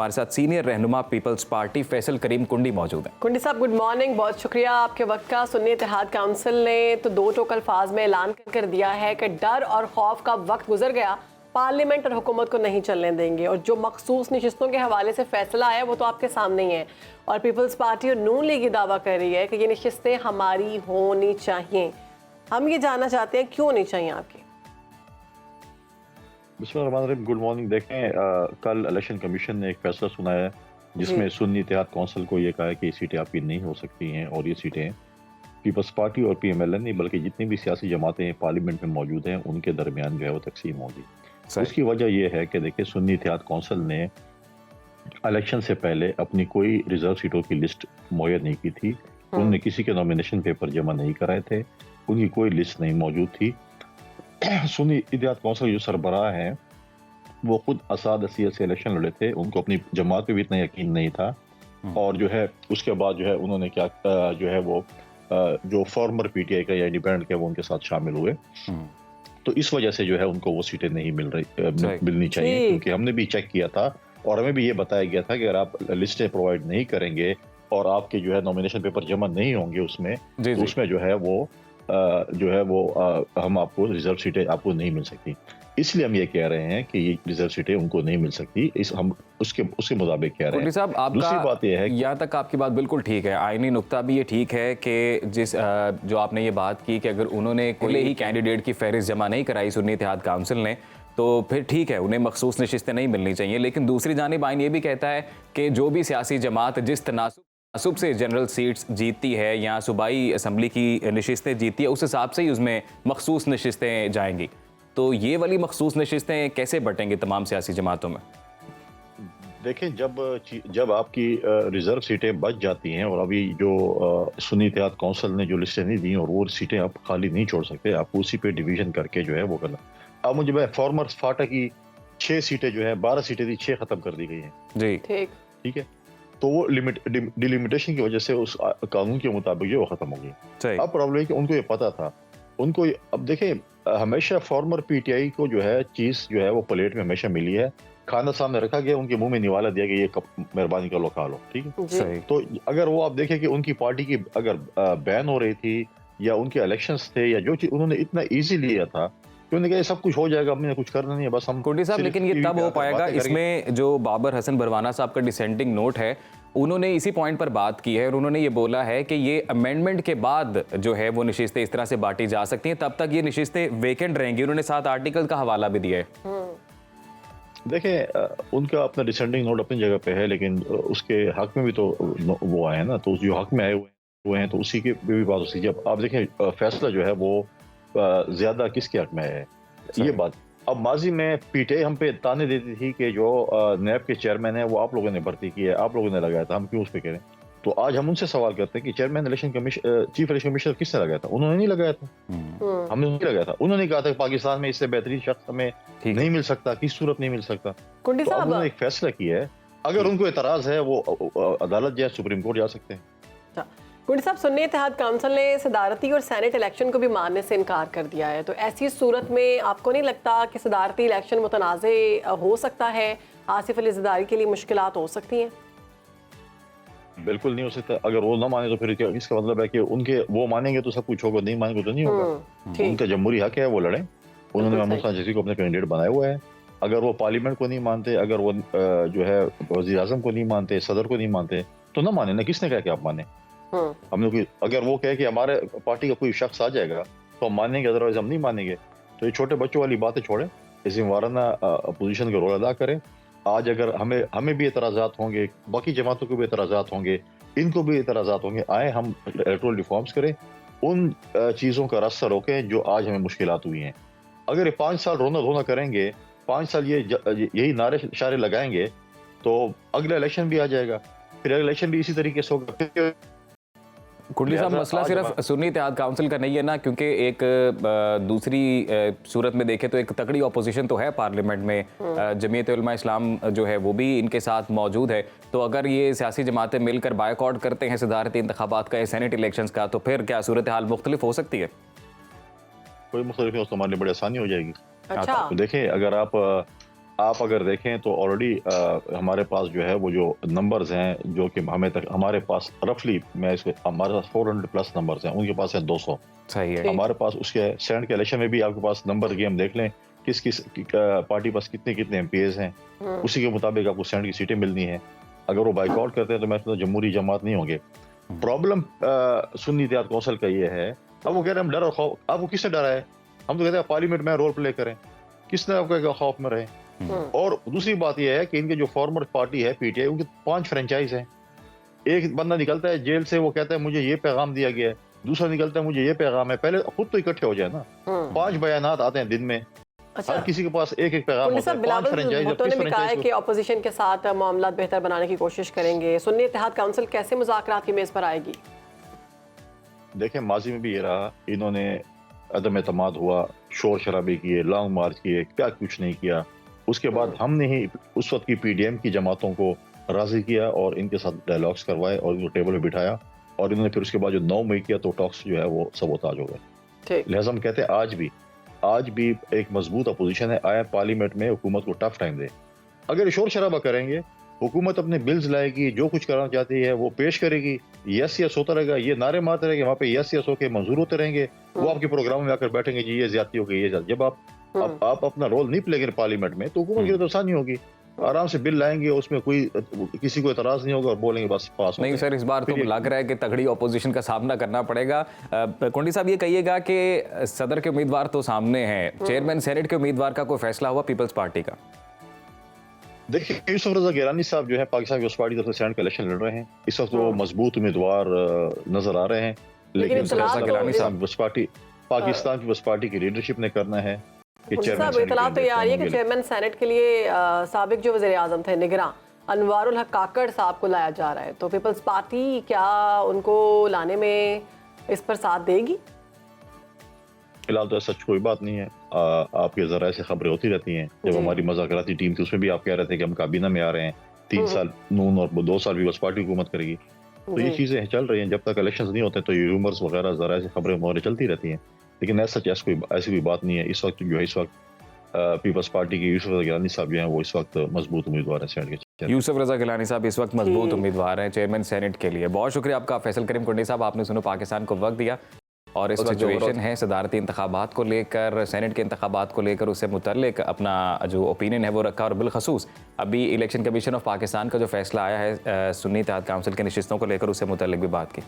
हमारे साथ सीनियर रहनुमा पीपल्स पार्टी फैसल करीम कुंडी मौजूद हैं। कुंडी साहब गुड मॉर्निंग, बहुत शुक्रिया आपके वक्त का। सुन्नी इत्तेहाद काउंसिल ने तो दो टोक अल्फाज में ऐलान कर दिया है कि डर और खौफ का वक्त गुजर गया, पार्लियामेंट और हुकूमत को नहीं चलने देंगे, और जो मखसूस नशिस्तों के हवाले से फैसला है वो तो आपके सामने ही है। और पीपल्स पार्टी और नून लीग ये दावा कर रही है कि ये नशिस्तें हमारी होनी चाहिए। हम ये जानना चाहते हैं क्यों नहीं चाहिए आपकी। बिस्मिल्लाहिर्रहमानिर्रहीम, गुड मॉर्निंग। देखें, कल इलेक्शन कमीशन ने एक फैसला सुनाया है जिसमें सुन्नी इत्तेहाद कौंसिल को ये कहा है कि ये सीटें आपकी नहीं हो सकती हैं, और ये सीटें पीपल्स पार्टी और PMLN नहीं बल्कि जितनी भी सियासी जमातें पार्लियामेंट में मौजूद हैं उनके दरमियान जो है वो तकसीम होगी। उसकी वजह यह है कि देखिए, सुन्नी इत्तेहाद कौंसिल ने इलेक्शन से पहले अपनी कोई रिजर्व सीटों की लिस्ट मुहैया नहीं की थी। उन्होंने किसी के नॉमिनेशन पेपर जमा नहीं कराए थे, उनकी कोई लिस्ट नहीं मौजूद थी। सुन्नी इत्तेहाद कौंसिल जो सरबराह हैं वो खुद असाद असीयत से इलेक्शन लड़े थे, उनको अपनी जमात पे भी इतना यकीन नहीं था। और जो है उसके बाद जो है उन्होंने क्या जो है वो जो फॉर्मर PTI का या इंडिपेंडेंट के वो उनके साथ शामिल हुए। तो इस वजह से जो है उनको वो सीटें नहीं मिलनी चाहिए, क्योंकि हमने भी चेक किया था और हमें भी ये बताया गया था कि अगर आप लिस्टें प्रोवाइड नहीं करेंगे और आपके जो है नॉमिनेशन पेपर जमा नहीं होंगे उसमें, तो उसमें जो है वो हम आपको रिजर्व सीटें आपको नहीं मिल सकती। इसलिए हम ये कह रहे हैं कि ये रिजर्व सीटें उनको नहीं मिल सकती। हम उसके मुताबिक कह रहे हैं। साहब, दूसरी बात यह है, यहाँ तक आपकी बात बिल्कुल ठीक है, आईनी नुक्ता भी ये ठीक है कि जो आपने ये बात की कि अगर उन्होंने कोई ही कैंडिडेट की फहरिस्त जमा नहीं कराई सुन्नी इत्तेहाद काउंसिल ने, तो फिर ठीक है, उन्हें मखसूस नशिस्तें नहीं मिलनी चाहिए। लेकिन दूसरी जानिब आईन ये भी कहता है कि जो भी सियासी जमात जिस तनासुब से जनरल सीट्स जीतती है या सूबाई असम्बली की नशिस्तें जीतती है, उस हिसाब से ही उसमें मखसूस नशिस्तें जाएंगी। तो ये वाली मखसूस नशिस्तें कैसे बटेंगे तमाम सियासी जमातों में? देखें, जब आपकी रिजर्व सीटें बच जाती हैं, और अभी जो सुन्नी इत्तेहाद कौंसिल ने जो लिस्टें नहीं दी और वो सीटें आप खाली नहीं छोड़ सकते, आप उसी पे डिवीजन करके जो है वो करना। अब मुझे फॉर्मर फाटा की 6 सीटें जो है 12 सीटें थी, 6 खत्म कर दी गई हैं जी, ठीक है। तो वो डिलिमिटेशन की वजह से उस कानून के मुताबिक जो वो खत्म हो गई। अब प्रॉब्लम है कि उनको ये पता था, उनको अब देखें, हमेशा फॉर्मर PTI को जो है चीज जो है वो प्लेट में हमेशा मिली है, खाना सामने रखा गया, उनके मुंह में निवाला दिया गया, ये मेहरबानी कर लो, खा लो, ठीक है। तो अगर वो आप देखें कि उनकी पार्टी की अगर बैन हो रही थी या उनके इलेक्शंस थे या जो चीज उन्होंने इतना ईजी लिया था, उन्होंने कहा सब कुछ हो जाएगा, हमने कुछ करना नहीं है, बस हम। कुंडी साहब, लेकिन ये तब हो पाएगा, इसमें जो बाबर हसन बरवाना साहब का डिसेंटिंग नोट है, उन्होंने इसी पॉइंट पर बात की है और उन्होंने ये बोला है कि ये अमेंडमेंट के बाद जो है वो नशिस्तें इस तरह से बांटी जा सकती हैं, तब तक ये नशिस्तें वेकेंट रहेंगी। उन्होंने 7 आर्टिकल का हवाला भी दिया है। देखें, उनका अपना डिसेंडिंग नोट अपनी जगह पे है, लेकिन उसके हक में भी तो वो आए हैं ना, तो जो हक में आए हुए हैं तो उसी की भी बात होती है। जब आप देखें फैसला जो है वो ज्यादा किसके हक में है, ये बात। अब माजी में PTI हम पे ताने देती थी कि जो NAB के चेयरमैन है वो आप लोगों ने भर्ती की है, आप लोगों ने लगाया था, हम क्यों उस पर करें। तो आज हम उनसे सवाल करते हैं कि chairman election commission, chief election commissioner किसने लगाया था? उन्होंने नहीं लगाया था, हमने नहीं लगाया था। उन्होंने कहा था कि पाकिस्तान में इससे बेहतरीन शख्स हमें नहीं मिल सकता, किस सूरत नहीं मिल सकता। तो उन्होंने एक फैसला किया है, अगर उनको एतराज है वो अदालत या सुप्रीम कोर्ट जा सकते हैं। कुंडी साहब, सुन्नी इत्तेहाद काउंसिल ने सदारती और सेनेट इलेक्शन को भी मानने से इनकार कर दिया है, तो ऐसी सूरत में आपको नहीं लगता कि सदारती इलेक्शन मुतनाज़े हो सकता है, आसिफ अली ज़रदारी के लिए मुश्किलात हो सकती हैं? बिल्कुल नहीं हो सकता। अगर वो ना माने तो फिर क्या, इसका मतलब है कि उनके वो मानेंगे तो सब कुछ होगा, नहीं मानेंगे तो नहीं होगा। उनका जमहूरी हक है, वो लड़े। उन्होंने महमूद खान जैसी को अपने कैंडिडेट बनाया हुआ है। अगर वो पार्लियामेंट को नहीं मानते, अगर वो जो है वज़ीर आज़म को नहीं मानते, सदर को नहीं मानते, तो ना माने ना। किसने कहा कि आप माने? हमने कोई, अगर वो कहे कि हमारे पार्टी का कोई शख्स आ जाएगा तो हम मानेंगे, अदरवाइज हम नहीं मानेंगे। तो ये छोटे बच्चों वाली बातें छोड़ें, इसी वाराना अपोजिशन का रोल अदा करें। आज अगर हमें भी एतराज़ात होंगे, बाकी जमातों को भी एतराज़ात होंगे, इनको भी एतराज़ात होंगे, आए हम इलेक्टोरल रिफॉर्म्स करें, उन चीज़ों का रास्ता रोकें जो आज हमें मुश्किलात हुई हैं। अगर ये 5 साल रोना धोना करेंगे, 5 साल यही नारे शारे लगाएंगे, तो अगला इलेक्शन भी आ जाएगा, फिर अगला इलेक्शन भी इसी तरीके से होगा। कुंडली साहब, मसला सिर्फ सुन्नी इत्तेहाद काउंसिल का नहीं है ना, क्योंकि एक दूसरी सूरत में देखें तो एक तकड़ी अपोजिशन तो है पार्लियामेंट में। जमीयत उलमा इस्लाम जो है वो भी इनके साथ मौजूद है। तो अगर ये सियासी जमातें मिलकर बायकॉट करते हैं सदारती इंतखाबात का या सेनेट इलेक्शंस का, तो फिर क्या सूरत हाल मुख्तलिफ हो सकती है? कोई मुख्तलिफ नहीं, हमारे लिए बड़ी आसानी हो जाएगी। अच्छा। तो देखें, अगर आप अगर देखें तो ऑलरेडी हमारे पास जो है वो जो नंबर्स हैं जो कि हमें तक हमारे पास रफली मैं इसको हमारे पास 400 प्लस नंबर्स हैं, उनके पास है 200। सही है। ठीक। हमारे पास उसके सेनेट के इलेक्शन में भी आपके पास नंबर गेम देख लें, किस किस पार्टी पास कितने कितने एमपीएस हैं, उसी के मुताबिक आपको सेनेट की सीटें मिलनी है। अगर वो बाइकआउट करते हैं तो मैं समझता हूं जमहूरी जमात नहीं होंगे। प्रॉब्लम सुन्नी इत्तेहाद कौंसिल का ये है, अब वो कह रहे हैं हम डर और खौफ, आपको किससे डरा है? हम तो कहते हैं पार्लियामेंट में रोल प्ले करें, किसने आपको खौफ में रहे? और दूसरी बात यह है कि इनके जो फॉर्मर पार्टी है पीटीआई, उनके 5 फ्रेंचाइज हैं। एक बंदा निकलता है जेल से, वो कहता है मुझे ये पैगाम दिया गया है, दूसरा निकलता है मुझे ये पैगाम है। पहले खुद तो इकट्ठे हो जाए ना। 5 बयानात आते हैं दिन में, अच्छा, हर किसी के पास एक एक पैगाम होता है। 5 बिलावल फ्रेंचाइज, भुट्टो ने भी कहा है कि ऑपोजिशन के साथ मामला बेहतर बनाने की कोशिश करेंगे। सुन्नी इत्तेहाद काउंसिल कैसे मुज़ाकरात की मेज पर आएगी? देखें माजी में भी ये रहा, इन्होंने अदम एतमाद हुआ, शोर शराबे किए, लॉन्ग मार्च किए, क्या कुछ नहीं किया। उसके बाद हमने ही उस वक्त की पीडीएम की जमातों को राजी किया और इनके साथ डायलॉग्स करवाए और इनको टेबल पे बिठाया, और इन्होंने फिर उसके बाद जो 9 मई किया तो टॉक्स जो है वो सबोताज हो गए। ठीक। लिहाजा हम कहते हैं आज भी एक मजबूत अपोजिशन है, आया पार्लियामेंट में हुकूमत को टफ टाइम दे। अगर ये शोर शराबा करेंगे, हुकूमत अपने बिल्स लाएगी, जो कुछ करना चाहती है वो पेश करेगी, यस यस होता रहेगा, ये नारे मारते रहेंगे, वहाँ पे यस यस होके मंजूर होते रहेंगे, वो आपके प्रोग्राम में आकर बैठेंगे जी ये ज्यादती हो गई, ये ज्यादती। जब आप अपना रोल नहीं प्ले करें पार्लियामेंट में तो हुकूमत की तो आसानी होगी, आराम से बिल लाएंगे, उसमें कोई किसी को एतराज नहीं होगा और बोलेंगे बस पास हो नहीं गया। सर, इस बार तो लग रहा है कि तगड़ी ऑपोजिशन का सामना करना पड़ेगा। कोंडी साहब ये कहिएगा कि सदर के उम्मीदवार तो सामने हैं, चेयरमैन सेनेट के उम्मीदवार का कोई फैसला हुआ पीपल्स पार्टी का? देखिए यूसुफ रजा गिलानी साहब जो है पाकिस्तान पीपल्स पार्टी की तरफ से सेनेट का इलेक्शन लड़ रहे हैं। इस वक्त वो मजबूत उम्मीदवार नजर आ रहे हैं, लेकिन पाकिस्तान पीपल्स पार्टी की लीडरशिप ने करना है कि साहब इतला तो ये आ रही है कि चेयरमैन सेनेट के लिए साबिक जो वज़ीर आज़म थे निगरां अनवारुल हक काकड़ साहब को लाया जा रहा है, तो पीपल्स पार्टी क्या उनको लाने में इस पर साथ देगी? फिलहाल तो सच कोई बात नहीं है। आपके जराए से खबरें होती रहती हैं। जब हमारी मज़ाकराती टीम थी उसमें भी आप कह रहे थे कि हम काबीना में आ रहे हैं, 3 साल नून और 2 साल पीपल्स पार्टी हुकूमत करेगी, तो ये चीजें चल रही हैं। जब तक इलेक्शंस नहीं होते तो ये रूमर्स वगैरह जराए से खबरें वगैरह चलती रहती हैं, लेकिन ऐसा ऐसी कोई बात नहीं है। इस वक्त जो है पीपल्स पार्टी के यूसुफ रजा गिलानी साहब जो हैं वो इस वक्त मजबूत उम्मीदवार हैं सेनेट के। यूसुफ रजा गिलानी साहब इस वक्त मजबूत उम्मीदवार हैं चेयरमैन सेनेट के लिए। बहुत शुक्रिया आपका फैसल करीम कोंडी साहब, आपने सुनो पाकिस्तान को वक्त दिया और इस सिचुएशन है सदारती इंतखाबात को लेकर, सेनेट के इंतखाबात को लेकर, उससे मुतल्लिक अपना जो ओपिनियन है वो रखा, और बिलखसूस अभी इलेक्शन कमीशन ऑफ पाकिस्तान का जो फैसला आया है सुन्नी इत्तेहाद काउंसिल के नशिस्तों को लेकर, उससे मुतल्लिक भी बात की।